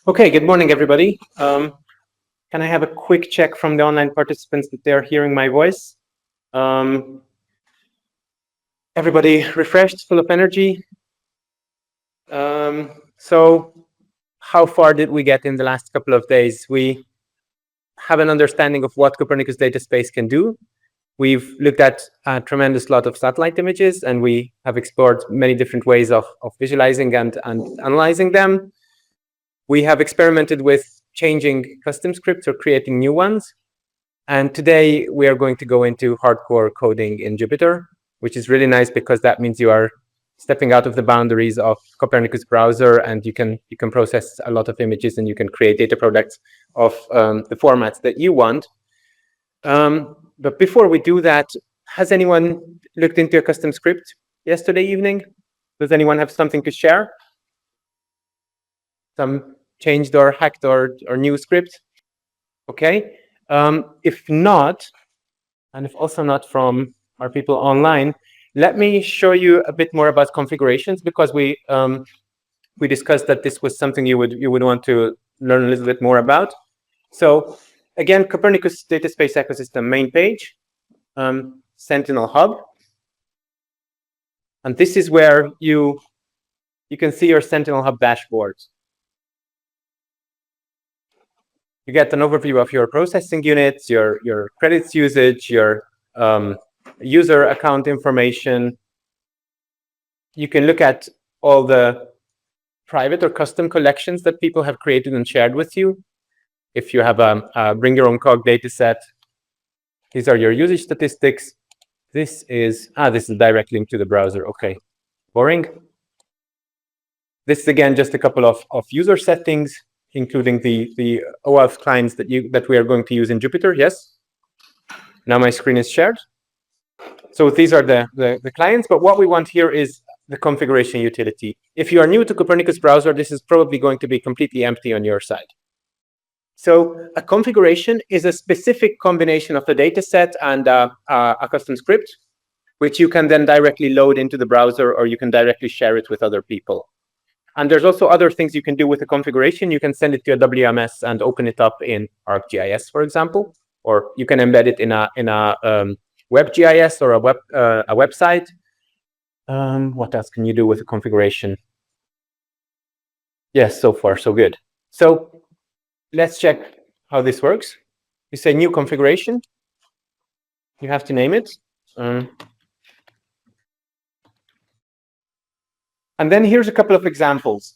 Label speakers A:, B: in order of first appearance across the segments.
A: Okay, good morning, everybody. Can I have a quick check from the online participants that they're hearing my voice? Everybody refreshed, full of energy? So how far did we get in the last couple of days? We have an understanding of what Copernicus data space can do. We've looked at a tremendous lot of satellite images, and we have explored many different ways of visualizing and analyzing them. We have experimented with changing custom scripts or creating new ones. And today we are going to go into hardcore coding in Jupyter, which is really nice because that means you are stepping out of the boundaries of Copernicus browser, and you can process a lot of images, and you can create data products of the formats that you want. But before we do that, has anyone looked into a custom script yesterday evening? Does anyone have something to share? Some changed or hacked or new script? Okay. If not, and if also not from our people online, let me show you a bit more about configurations, because we discussed that this was something you would want to learn a little bit more about. So again, Copernicus Data Space Ecosystem main page, Sentinel Hub, and this is where you can see your Sentinel Hub dashboard. You get an overview of your processing units, your credits usage, your user account information. You can look at all the private or custom collections that people have created and shared with you. If you have a bring your own cog data set, these are your usage statistics. This is a direct link to the browser. Okay, boring. This is again just a couple of user settings, including the OAuth clients that we are going to use in Jupyter. Yes. Now my screen is shared. So these are the clients, but what we want here is the configuration utility. If you are new to Copernicus browser, this is probably going to be completely empty on your side. So a configuration is a specific combination of the data set and a custom script, which you can then directly load into the browser, or you can directly share it with other people. And there's also other things you can do with the configuration. You can send it to a WMS and open it up in ArcGIS, for example, or you can embed it in a WebGIS or a website. What else can you do with the configuration? Yes, so far so good. So let's check how this works. You say new configuration. You have to name it. And then here's a couple of examples.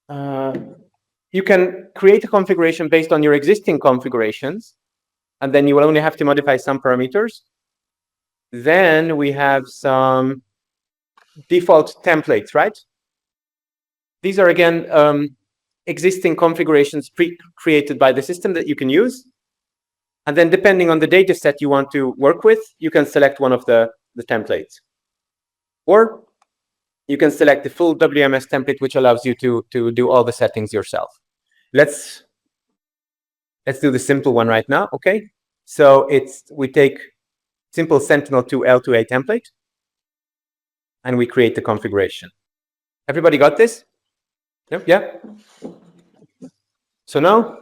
A: You can create a configuration based on your existing configurations, and then you will only have to modify some parameters. Then we have some default templates, right? These are, again, existing configurations pre-created by the system that you can use. And then depending on the data set you want to work with, you can select one of the templates. Or you can select the full WMS template, which allows you to do all the settings yourself. Let's do the simple one right now, okay? So we take simple Sentinel-2 L2A template, and we create the configuration. Everybody got this? Yep, yeah? So now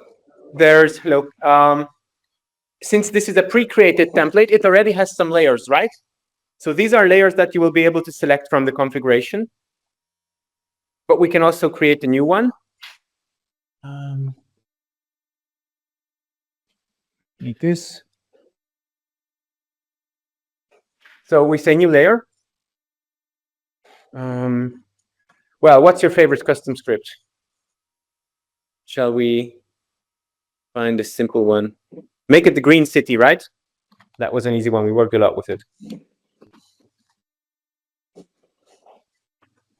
A: there's, hello. Since this is a pre-created template, it already has some layers, right? So these are layers that you will be able to select from the configuration. But we can also create a new one. Like this. So we say new layer. Well, what's your favorite custom script? Shall we find a simple one? Make it the green city, right? That was an easy one. We worked a lot with it.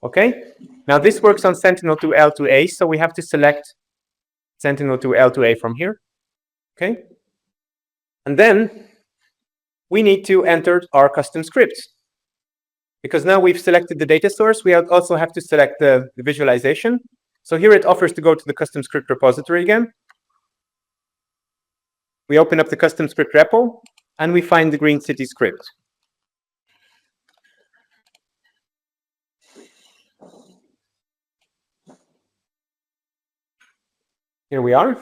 A: Okay. Now this works on Sentinel-2 L2A, so we have to select Sentinel-2 L2A from here. Okay. And then we need to enter our custom script. Because now we've selected the data source, we also have to select the visualization. So here it offers to go to the custom script repository again. We open up the custom script repo, and we find the green city script. Here we are.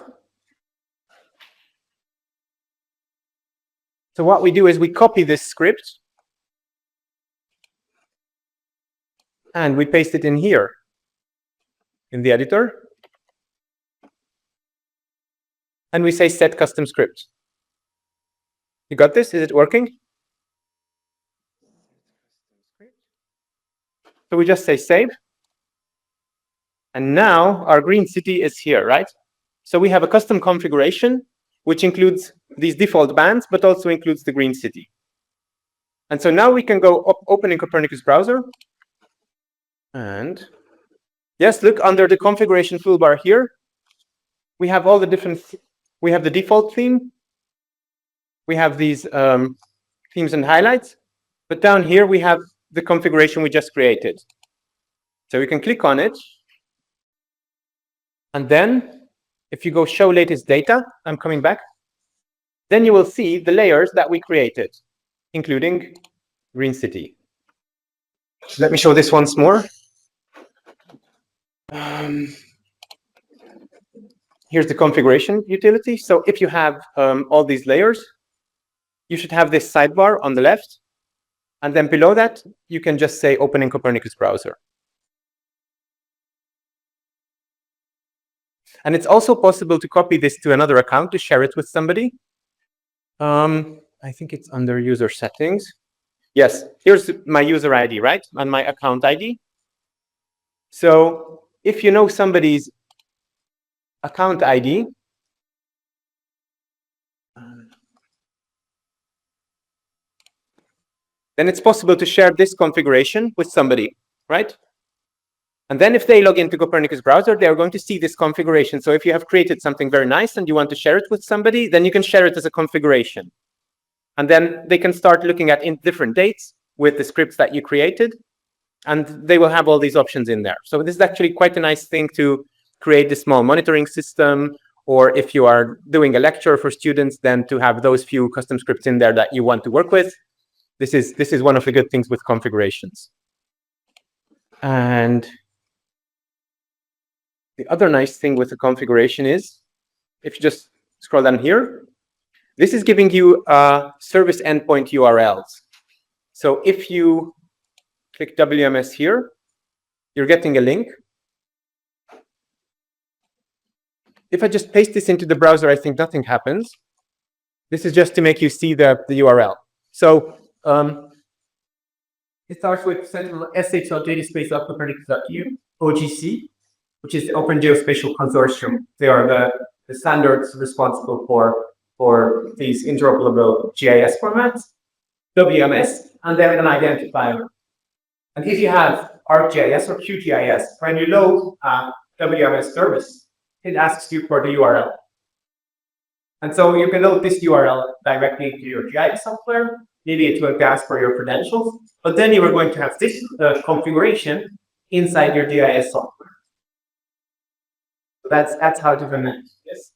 A: So what we do is we copy this script and we paste it in here in the editor. And we say set custom script. You got this? Is it working? So we just say save. And now our green city is here, right? So we have a custom configuration, which includes these default bands, but also includes the green city. And so now we can go open in Copernicus browser. And yes, look under the configuration toolbar here. We have all the different, we have the default theme. We have these themes and highlights. But down here, we have the configuration we just created. So we can click on it. And then if you go show latest data, I'm coming back, then you will see the layers that we created, including green city. Let me show this once more. Here's the configuration utility. So if you have all these layers, you should have this sidebar on the left. And then below that, you can just say open in Copernicus browser. And it's also possible to copy this to another account to share it with somebody. I think it's under user settings. Yes, here's my user ID, right? And my account ID. So if you know somebody's account ID, then it's possible to share this configuration with somebody, right? And then if they log into Copernicus browser, they're going to see this configuration. So if you have created something very nice and you want to share it with somebody, then you can share it as a configuration. And then they can start looking at in different dates with the scripts that you created, and they will have all these options in there. So this is actually quite a nice thing to create the small monitoring system, or if you are doing a lecture for students, then to have those few custom scripts in there that you want to work with. This is one of the good things with configurations. And the other nice thing with the configuration is, if you just scroll down here, this is giving you service endpoint URLs. So if you click WMS here, you're getting a link. If I just paste this into the browser, I think nothing happens. This is just to make you see the URL. So it starts with Sentinel sh.jdspace.copernicus.eu, OGC, which is the Open Geospatial Consortium. They are the standards responsible for these interoperable GIS formats, WMS, and then an identifier. And if you have ArcGIS or QGIS, when you load a WMS service, it asks you for the URL. And so you can load this URL directly into your GIS software, maybe it will ask for your credentials, but then you are going to have this configuration inside your GIS software. So that's how to implement this.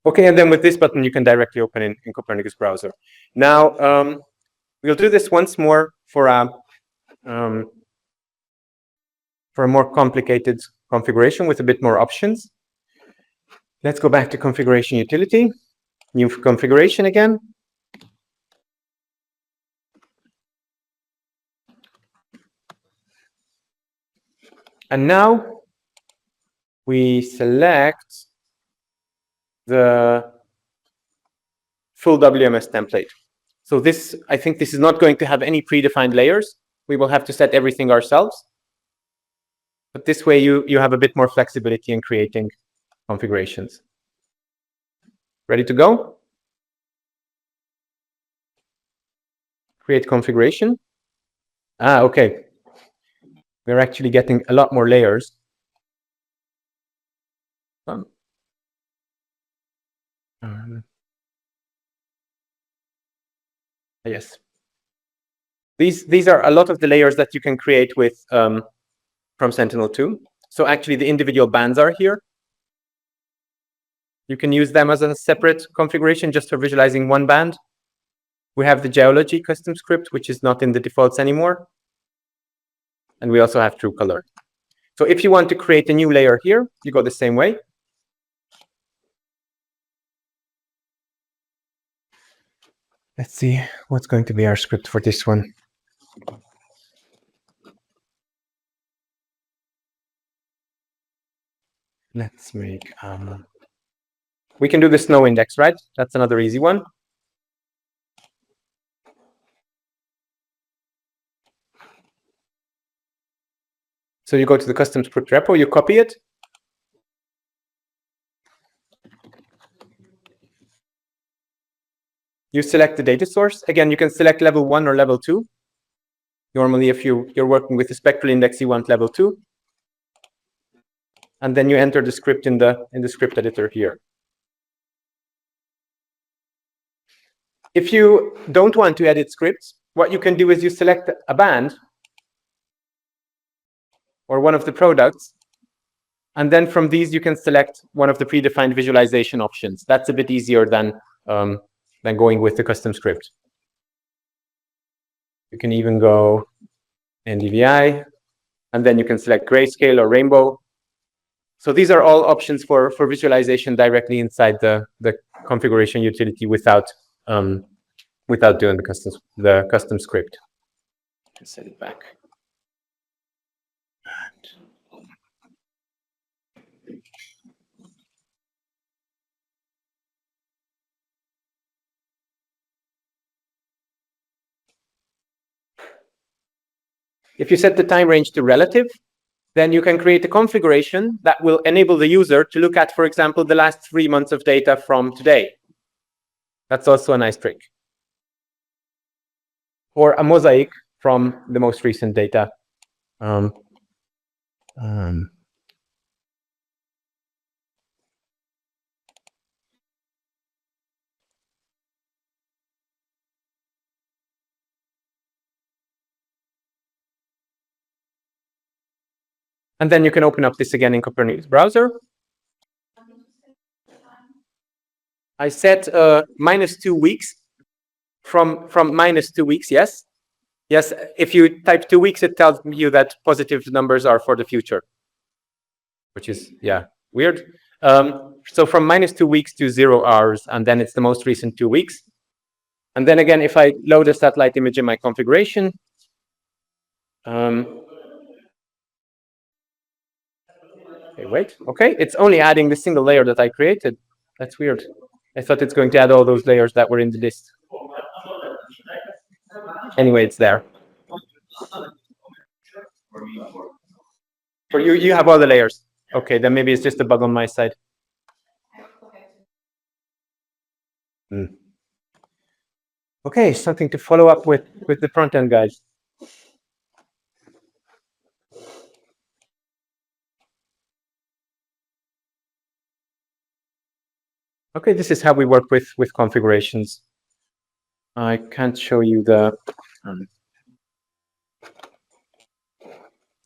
A: Okay, and then with this button, you can directly open in Copernicus browser. Now, we'll do this once more for a more complicated configuration with a bit more options. Let's go back to configuration utility, new configuration again. And now we select the full WMS template. So this, I think this is not going to have any predefined layers. We will have to set everything ourselves. But this way you have a bit more flexibility in creating configurations. Ready to go? Create configuration. Okay. We're actually getting a lot more layers. Yes. These are a lot of the layers that you can create with from Sentinel-2. So actually the individual bands are here. You can use them as a separate configuration just for visualizing one band. We have the geology custom script, which is not in the defaults anymore. And we also have true color. So if you want to create a new layer here, you go the same way. Let's see what's going to be our script for this one. Let's make, we can do the snow index, right? That's another easy one. So you go to the custom script repo, you copy it. You select the data source. Again, you can select level 1 or level 2. Normally, if you're working with a spectral index, you want level 2. And then you enter the script in the script editor here. If you don't want to edit scripts, what you can do is you select a band or one of the products, and then from these you can select one of the predefined visualization options. That's a bit easier than going with the custom script. You can even go NDVI, and then you can select grayscale or rainbow. So these are all options for visualization directly inside the configuration utility without doing the custom script. Set it back. If you set the time range to relative, then you can create a configuration that will enable the user to look at, for example, the last 3 months of data from today. That's also a nice trick. Or a mosaic from the most recent data. And then you can open up this again in Copernicus browser. I set -2 weeks from -2 weeks, yes. Yes, if you type 2 weeks, it tells you that positive numbers are for the future, which is, yeah, weird. So from -2 weeks to 0 hours, and then it's the most recent 2 weeks. And then again, if I load a satellite image in my configuration, okay, wait, okay, it's only adding the single layer that I created. That's weird. I thought it's going to add all those layers that were in the list. Anyway, it's there. For you, you have all the layers. Okay, then maybe it's just a bug on my side. Okay, something to follow up with the front end guys. Okay, this is how we work with configurations. I can't show you the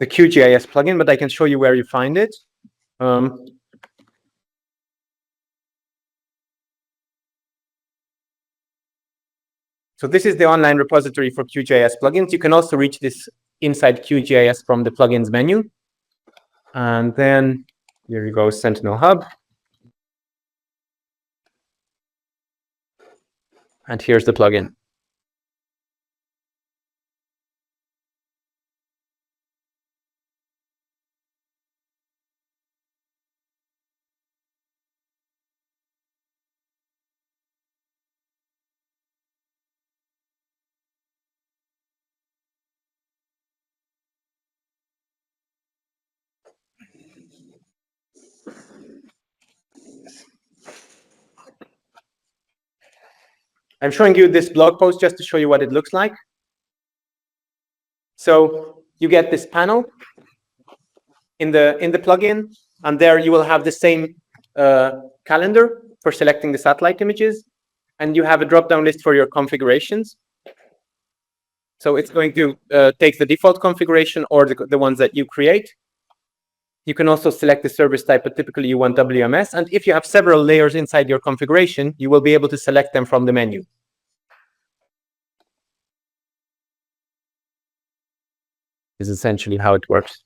A: QGIS plugin, but I can show you where you find it. So this is the online repository for QGIS plugins. You can also reach this inside QGIS from the plugins menu. And then here you go, Sentinel Hub. And here's the plugin. I'm showing you this blog post just to show you what it looks like. So you get this panel in the plugin, and there you will have the same calendar for selecting the satellite images, and you have a drop-down list for your configurations. So it's going to take the default configuration or the ones that you create. You can also select the service type, but typically you want WMS. And if you have several layers inside your configuration, you will be able to select them from the menu. This is essentially how it works.